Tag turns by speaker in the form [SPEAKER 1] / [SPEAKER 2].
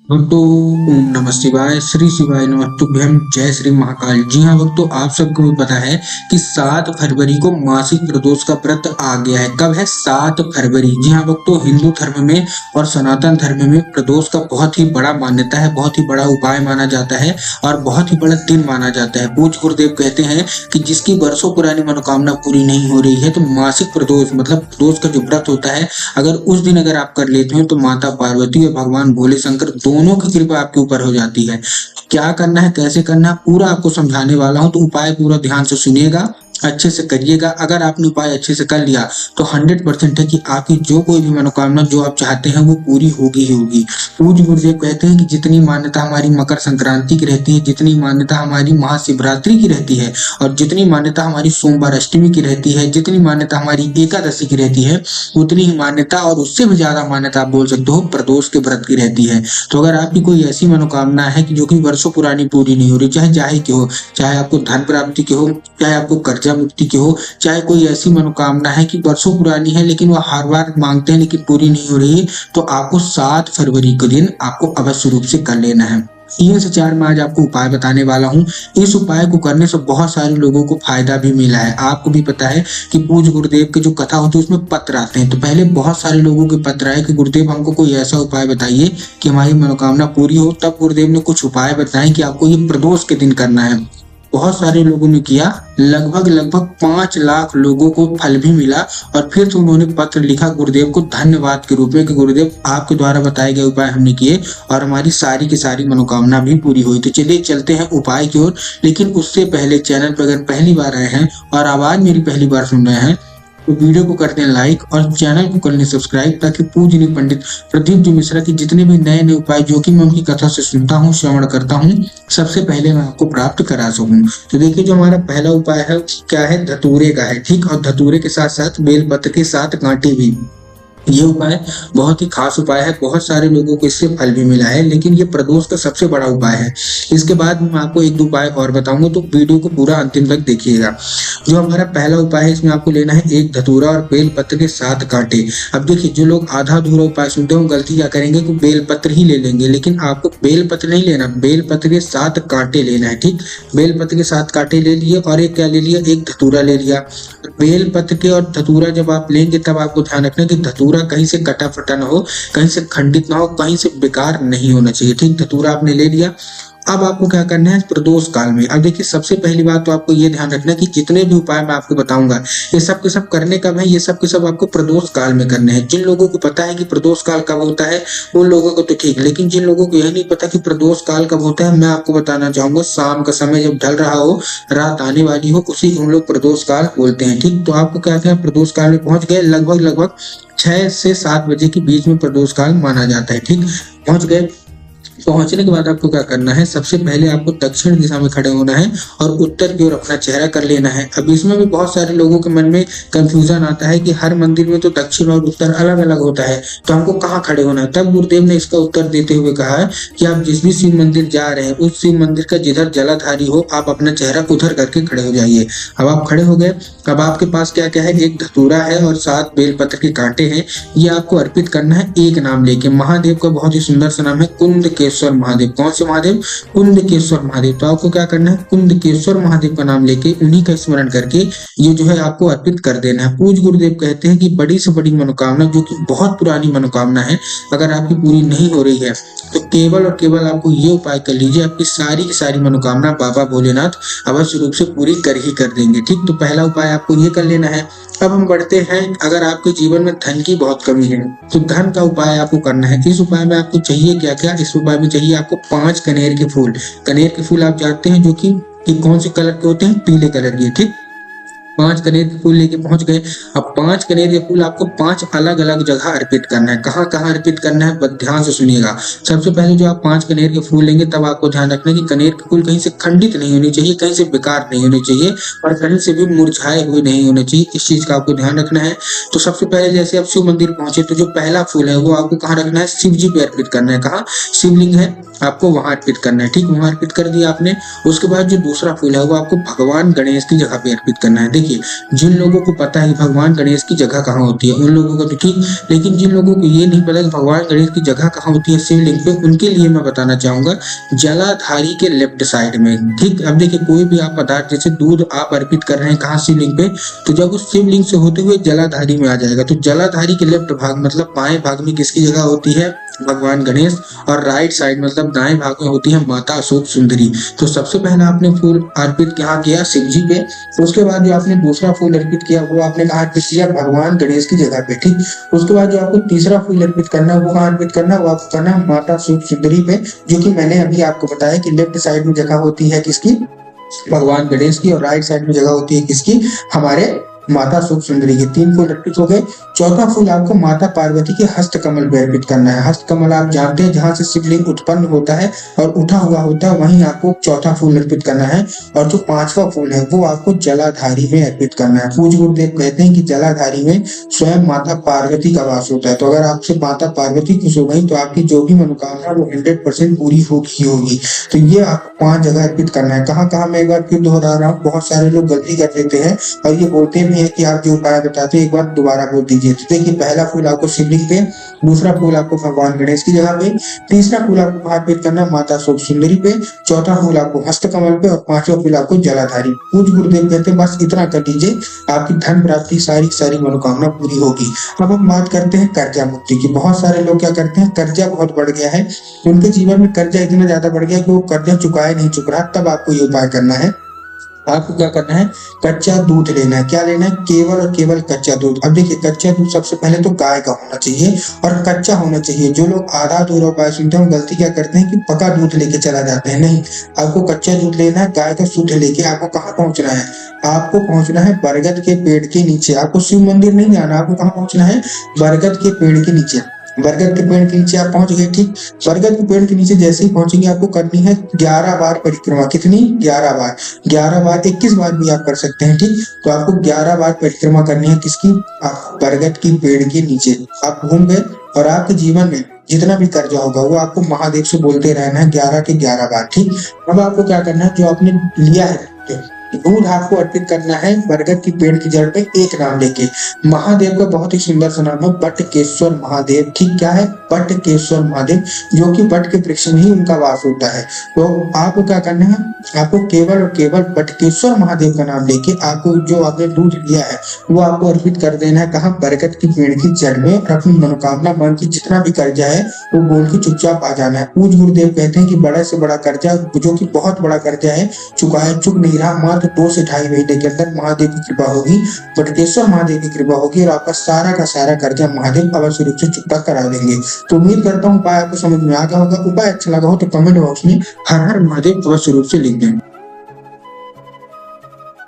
[SPEAKER 1] भक्तों, ओम नमः शिवाय, श्री शिवाय नमः तुभ्यम, जय श्री महाकाल। जी हाँ भक्तों, आप सबको भी पता है कि 7 फरवरी को मासिक प्रदोष का व्रत आ गया है। कब है? 7 फरवरी। जी हाँ भक्तों, हिंदू धर्म में और सनातन धर्म में प्रदोष का बहुत ही बड़ा मान्यता है, बहुत ही बड़ा उपाय माना जाता है और बहुत ही बड़ा दिन माना जाता है। पूज्य गुरुदेव कहते हैं कि जिसकी वर्षों पुरानी मनोकामना पूरी नहीं हो रही है, तो मासिक प्रदोष मतलब प्रदोष का जो व्रत होता है, अगर उस दिन अगर आप कर लेते हो तो माता पार्वती और भगवान भोले शंकर दोनों की कृपा आपके ऊपर हो जाती है। तो क्या करना है, कैसे करना है, पूरा आपको समझाने वाला हूं, तो उपाय पूरा ध्यान से सुनिएगा, अच्छे से करिएगा। अगर आपने उपाय अच्छे से कर लिया तो 100% है कि आपकी जो कोई भी मनोकामना जो आप चाहते हैं वो पूरी होगी ही होगी। पूज्य गुरुदेव कहते हैं कि जितनी मान्यता हमारी मकर संक्रांति की रहती है, जितनी मान्यता हमारी महाशिवरात्रि की रहती है और जितनी मान्यता हमारी सोमवार अष्टमी की रहती है, जितनी मान्यता हमारी एकादशी की रहती है, उतनी ही मान्यता और उससे भी ज्यादा मान्यता आप बोल सकते हो प्रदोष के व्रत की रहती है। तो अगर आपकी कोई ऐसी मनोकामना है कि जो कि वर्षों पुरानी पूरी नहीं हो रही, चाहे जाहे की हो, चाहे आपको धन प्राप्ति की हो, चाहे आपको कर्जा मुक्ति की हो, चाहे कोई ऐसी मनोकामना है कि वर्षों पुरानी है लेकिन वो हर बार मांगते हैं लेकिन पूरी नहीं हो रही है, तो आपको 7 फरवरी के दिन आपको अवश्य रूप से कर लेना है। 3 से 4 मैं आज आपको उपाय बताने वाला हूँ। इस उपाय को करने से बहुत सारे लोगों को फायदा भी मिला है। आपको भी पता है कि पूज्य गुरुदेव की जो कथा होती है उसमें पत्र आते हैं, तो पहले बहुत सारे लोगों के पत्र आए कि गुरुदेव हमको कोई ऐसा उपाय बताइए कि हमारी मनोकामना पूरी हो। तब गुरुदेव ने कुछ उपाय बताए कि आपको ये प्रदोष के दिन करना है। बहुत सारे लोगों ने किया, लगभग लगभग 5 लाख लोगों को फल भी मिला और फिर तो उन्होंने पत्र लिखा गुरुदेव को धन्यवाद के रूप में कि गुरुदेव आपके द्वारा बताए गए उपाय हमने किए और हमारी सारी की सारी मनोकामना भी पूरी हुई। तो चलिए चलते हैं उपाय की ओर। लेकिन उससे पहले चैनल पर अगर पहली बार आए हैं और आवाज मेरी पहली बार सुन रहे हैं तो वीडियो को करते हैं लाइक और चैनल को कर लें सब्सक्राइब, ताकि पूजनीय पंडित प्रदीप जी मिश्रा की जितने भी नए नए उपाय जो कि मैं उनकी कथा से सुनता हूँ, श्रवण करता हूँ, सबसे पहले मैं आपको प्राप्त करा सकूं। तो देखिए, जो हमारा पहला उपाय है क्या है, धतूरे का है। ठीक, और धतूरे के साथ साथ बेलपत्र के साथ कांटे भी। ये उपाय बहुत ही खास उपाय है, बहुत सारे लोगों को इससे फल भी मिला है, लेकिन ये प्रदोष का सबसे बड़ा उपाय है। इसके बाद मैं आपको एक दो उपाय और बताऊंगा, तो वीडियो को पूरा अंतिम तक देखिएगा। जो हमारा पहला उपाय है, इसमें आपको लेना है एक धतूरा और बेलपत्र के 7 कांटे। अब देखिए, जो लोग आधा अधूरा उपाय सुनते हो गलती क्या करेंगे कि बेलपत्र ही ले लेंगे, लेकिन आपको बेलपत्र नहीं लेना, बेलपत्र के 7 कांटे लेना है। ठीक, बेलपत्र के 7 कांटे ले लिए और एक क्या ले लिया, एक धतूरा ले लिया। बेलपत्र के और धतूरा जब आप लेंगे तब आपको ध्यान रखना कि धतूरा कहीं से कटा फटा ना हो, कहीं से खंडित ना हो, कहीं से बेकार नहीं होना चाहिए। ठीक, धतूरा आपने ले लिया। अब आपको क्या करना है प्रदोष काल में। अब देखिए, सबसे पहली बात तो आपको ये ध्यान रखना है कि जितने भी उपाय मैं आपको बताऊंगा ये सब के सब करने कब है, ये सब के सब आपको प्रदोष काल में करने हैं। जिन लोगों को पता है कि प्रदोष काल कब होता है उन लोगों को तो ठीक, लेकिन जिन लोगों को यह नहीं पता कि प्रदोष काल कब होता है, मैं आपको बताना चाहूंगा शाम का समय जब ढल रहा हो, रात आने वाली हो, उसी हम लोग प्रदोष काल बोलते हैं। ठीक, तो आपको क्या क्या प्रदोष काल में पहुंच गए, लगभग लगभग 6 से 7 बजे के बीच में प्रदोष काल माना जाता है। ठीक, पहुंच गए। पहुंचने के बाद आपको क्या करना है, सबसे पहले आपको दक्षिण दिशा में खड़े होना है और उत्तर की ओर अपना चेहरा कर लेना है। अब इसमें भी बहुत सारे लोगों के मन में कंफ्यूजन आता है कि हर मंदिर में तो दक्षिण और उत्तर अलग अलग होता है, तो हमको कहाँ खड़े होना है। तब गुरुदेव ने इसका उत्तर देते हुए कहा है कि आप जिस भी शिव मंदिर जा रहे हैं उस शिव मंदिर का जिधर जलाधारी हो, आप अपना चेहरा उधर करके खड़े हो जाइए। अब आप खड़े हो गए। अब आपके पास क्या क्या है, एक धतूरा है और 7 बेलपत्र के कांटे हैं। ये आपको अर्पित करना है एक नाम लेके। महादेव का बहुत ही सुंदर सा नाम है कुंदकेश्वर महादेव। कौन से महादेव? कुंदकेश्वर महादेव। तो आपको क्या करना है, कुंदकेश्वर महादेव का नाम लेके उन्हीं का स्मरण करके ये जो है आपको अर्पित कर देना है। पूज्य गुरुदेव कहते हैं कि बड़ी से बड़ी मनोकामना जो कि बहुत पुरानी मनोकामना है, अगर आपकी पूरी नहीं हो रही है तो केवल और केवल आपको ये उपाय कर लीजिए, आपकी सारी की सारी मनोकामना बाबा भोलेनाथ अवश्य रूप से पूरी कर ही कर देंगे। ठीक, तो पहला उपाय आपको ये कर लेना है। अब हम बढ़ते हैं, अगर आपके जीवन में धन की बहुत कमी है तो धन का उपाय आपको करना है। इस उपाय में आपको चाहिए क्या क्या, इस उपाय में चाहिए आपको 5 कनेर के फूल। कनेर के फूल आप जानते हैं जो कि कौन से कलर के होते हैं, पीले कलर के। ठीक, 5 कनेर के फूल लेके पहुंच गए। अब 5 कनेर के फूल आपको 5 अलग अलग जगह अर्पित करना है। कहाँ कहाँ अर्पित करना है, ध्यान से सुनिएगा। सबसे पहले जो आप 5 कनेर के फूल लेंगे तब आपको ध्यान रखना है कि कनेर के फूल कहीं से खंडित नहीं होने चाहिए, कहीं से बेकार नहीं होने चाहिए और कहीं से भी मुरझाए हुए नहीं होने चाहिए। इस चीज का आपको ध्यान रखना है। तो सबसे पहले जैसे आप शिव मंदिर पहुंचे तो जो पहला फूल है वो आपको कहाँ रखना है, शिव जी पे अर्पित करना है। कहाँ? शिवलिंग है, आपको वहां अर्पित करना है। ठीक, वहां अर्पित कर दिया आपने। उसके बाद जो दूसरा फूल है वो आपको भगवान गणेश की जगह पे अर्पित करना है। देखिए, जिन लोगों को पता है कि भगवान गणेश गणेश की जगह कहाँ होती है, उन लोगों का तो ठीक, लेकिन जिन लोगों को ये नहीं पता कि भगवान गणेश की जगह कहाँ होती है शिवलिंग पे, उनके लिए मैं बताना चाहूंगा जलाधारी के लेफ्ट साइड में। ठीक, अब देखिए कोई भी आप पदार्थ जैसे दूध आप अर्पित कर रहे हैं कहाँ शिवलिंग पे, तो जब उस शिवलिंग से होते हुए जलाधारी में आ जाएगा, तो जलाधारी के लेफ्ट भाग मतलब बाएं भाग में किसकी जगह होती है, भगवान गणेश, और राइट साइड मतलब दाएं भाग में होती है माता अशोक सुंदरी। तो सबसे पहले आपने फूल अर्पित कहाँ किया, शिव जी पे। तो उसके बाद जो आपने दूसरा फूल अर्पित किया वो आपने कहाँ अर्पित किया, भगवान गणेश की जगह पे। ठीक, उसके बाद जो आपको तीसरा फूल अर्पित करना है वो कहाँ अर्पित करना है, वो आपको करना है माता अशोक सुंदरी पे, जो कि मैंने अभी आपको बताया कि लेफ्ट साइड में जगह होती है किसकी, भगवान गणेश की, और राइट साइड में जगह होती है किसकी, हमारे माता सुख सुंदरी की। 3 फूल अर्पित हो गए। चौथा फूल आपको माता पार्वती के हस्त कमल पे अर्पित करना है। हस्त कमल आप जानते हैं जहां से शिवलिंग उत्पन्न होता है और उठा हुआ होता है, वहीं आपको चौथा फूल अर्पित करना है। और जो 5वां फूल है वो आपको जलाधारी में अर्पित करना है। पूज्य गुरुदेव कहते हैं कि जलाधारी में स्वयं माता पार्वती का वास होता है, तो अगर आपसे माता पार्वती खुश हो गई तो आपकी जो भी मनोकामना वो 100% पूरी होगी होगी। तो ये आपको 5 जगह अर्पित करना है। कहाँ कहाँ मैं एक बार फिर दोहरा रहा हूँ, बहुत सारे लोग गलती कर देते हैं और ये बोलते भी है कि आप जो उपाय बताते हैं एक बार दोबारा बोल दीजिए। तो देखिए पहला फूल आपको शिवलिंग पे, दूसरा फूल आपको भगवान गणेश की जगह पे, तीसरा फूल आपको अर्पित करना माता शोक सुंदरी पे, चौथा फूल आपको हस्त कमल पे, और 5वां फूल आपको जलाधारी। पूज्य गुरुदेव कहते हैं बस इतना कर लीजिए, आपकी धन प्राप्ति सारी सारी मनोकामना पूरी होगी। अब हम बात करते हैं कर्जा मुक्ति की। बहुत सारे लोग क्या करते हैं, कर्जा बहुत बढ़ गया है, उनके जीवन में कर्जा इतना ज्यादा बढ़ गया कि वो कर्जा चुकाए नहीं चुक रहा। तब आपको ये उपाय करना है। आपको क्या करना है, कच्चा दूध लेना है। क्या लेना है, केवल और केवल कच्चा दूध। अब देखिए कच्चा दूध सबसे पहले तो गाय का होना चाहिए और कच्चा होना चाहिए। जो लोग आधा अधूरा उपाय सुनते हैं गलती क्या करते हैं कि पका दूध लेके चला जाते हैं। नहीं, आपको कच्चा दूध लेना है, गाय का शुद्ध लेके। आपको कहाँ पहुंचना है, आपको पहुंचना है बरगद के पेड़ के नीचे। आपको शिव मंदिर नहीं जाना, आपको कहाँ पहुंचना है, बरगद के पेड़ के नीचे। बरगद के पेड़ के नीचे आप पहुंच गए। ठीक, बरगद के पेड़ के नीचे जैसे ही पहुंचेंगे आपको करनी है 11 बार परिक्रमा। कितनी, 11 बार। 11 बार, 21 बार भी आप कर सकते हैं। ठीक, तो आपको 11 बार परिक्रमा करनी है किसकी, आप बरगद की पेड़ के नीचे। आप घूम गए और आपके जीवन में जितना भी कर्जा होगा वो आपको महादेव से बोलते रहना है 11 के 11 बार। ठीक, अब आपको क्या करना है, जो आपने लिया है दूध आपको अर्पित करना है बरगद की पेड़ की जड़ पे एक नाम लेके। महादेव का बहुत ही सुंदर सा नाम है बटकेश्वर महादेव। ठीक, क्या है, बटकेश्वर महादेव, जो कि बट के वृक्ष में ही उनका वास होता है। तो आपको क्या करना है, आपको केवल और केवल बटकेश्वर महादेव का नाम लेके आपको जो आपने दूध लिया है वो आपको अर्पित कर देना है। कहाँ, बरगद की पेड़ की जड़ में। और अपनी मनोकामना मन की जितना भी कर्जा है वो बोल के चुपचाप आ जाना है। पूज्य गुरुदेव कहते हैं कि बड़े से बड़ा कर्जा, जो कि बहुत बड़ा कर्जा है, चुक नहीं रहा, मात्र 2 से 2.5 महीने के अंदर महादेव की कृपा होगी, बटकेश्वर महादेव की कृपा होगी और आपका सारा का सारा कर्जा महादेव अवश्य रूप से चुकता करा देंगे। तो उम्मीद करता हूँ उपाय आपको समझ में आ गया होगा। उपाय अच्छा लगा हो तो कमेंट बॉक्स में हर हर महादेव अवश्य रूप से लिख दें।